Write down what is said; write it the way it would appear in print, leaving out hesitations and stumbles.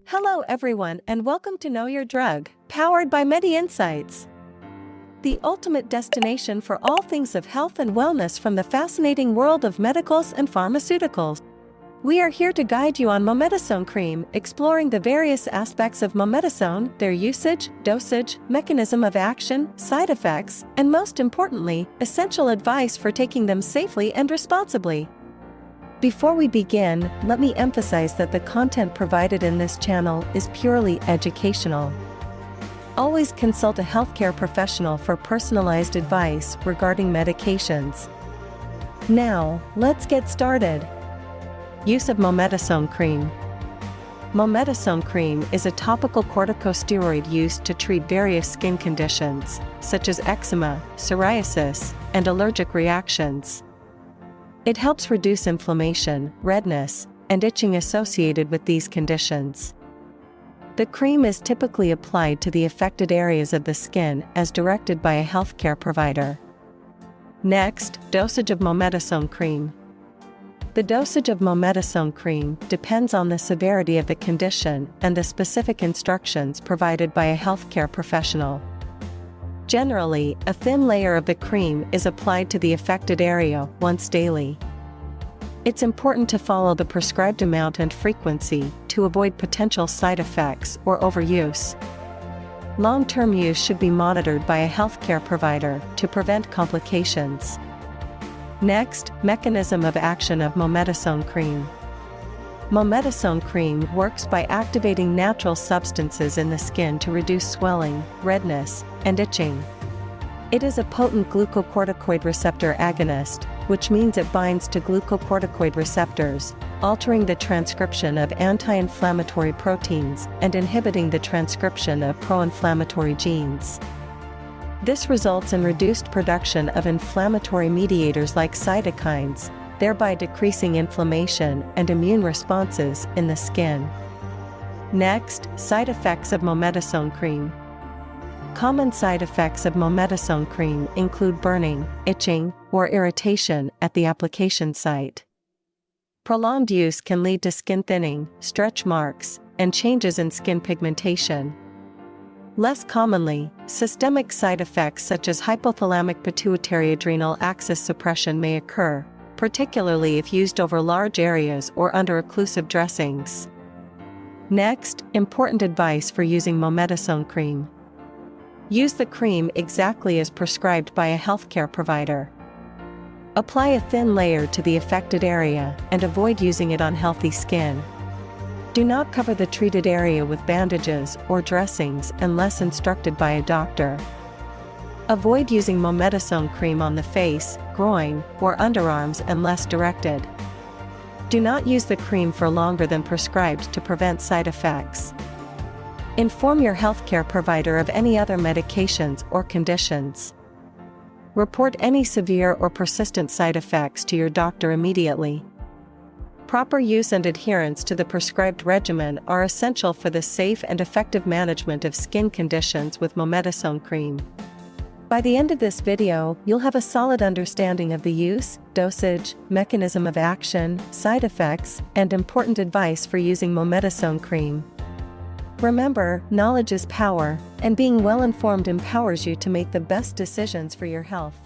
Hello everyone and welcome to Know Your Drug, powered by MediInsights, the ultimate destination for all things of health and wellness from the fascinating world of medicals and pharmaceuticals. We are here to guide you on Mometasone Cream, exploring the various aspects of mometasone, their usage, dosage, mechanism of action, side effects, and most importantly, essential advice for taking them safely and responsibly. Before we begin, let me emphasize that the content provided in this channel is purely educational. Always consult a healthcare professional for personalized advice regarding medications. Now, let's get started. Use of Mometasone Cream. Mometasone Cream is a topical corticosteroid used to treat various skin conditions, such as eczema, psoriasis, and allergic reactions. It helps reduce inflammation, redness, and itching associated with these conditions. The cream is typically applied to the affected areas of the skin as directed by a healthcare provider. Next, dosage of Mometasone Cream. The dosage of Mometasone Cream depends on the severity of the condition and the specific instructions provided by a healthcare professional. Generally, a thin layer of the cream is applied to the affected area once daily. It's important to follow the prescribed amount and frequency to avoid potential side effects or overuse. Long-term use should be monitored by a healthcare provider to prevent complications. Next, mechanism of action of Mometasone Cream. Mometasone Cream works by activating natural substances in the skin to reduce swelling, redness, and itching. It is a potent glucocorticoid receptor agonist, which means it binds to glucocorticoid receptors, altering the transcription of anti-inflammatory proteins and inhibiting the transcription of pro-inflammatory genes. This results in reduced production of inflammatory mediators like cytokines, thereby decreasing inflammation and immune responses in the skin. Next, side effects of Mometasone Cream. Common side effects of Mometasone Cream include burning, itching, or irritation at the application site. Prolonged use can lead to skin thinning, stretch marks, and changes in skin pigmentation. Less commonly, systemic side effects such as hypothalamic pituitary adrenal axis suppression may occur, particularly if used over large areas or under occlusive dressings. Next, important advice for using Mometasone Cream. Use the cream exactly as prescribed by a healthcare provider. Apply a thin layer to the affected area and avoid using it on healthy skin. Do not cover the treated area with bandages or dressings unless instructed by a doctor. Avoid using Mometasone Cream on the face, groin, or underarms unless directed. Do not use the cream for longer than prescribed to prevent side effects. Inform your healthcare provider of any other medications or conditions. Report any severe or persistent side effects to your doctor immediately. Proper use and adherence to the prescribed regimen are essential for the safe and effective management of skin conditions with Mometasone Cream. By the end of this video, you'll have a solid understanding of the use, dosage, mechanism of action, side effects, and important advice for using Mometasone Cream. Remember, knowledge is power, and being well informed empowers you to make the best decisions for your health.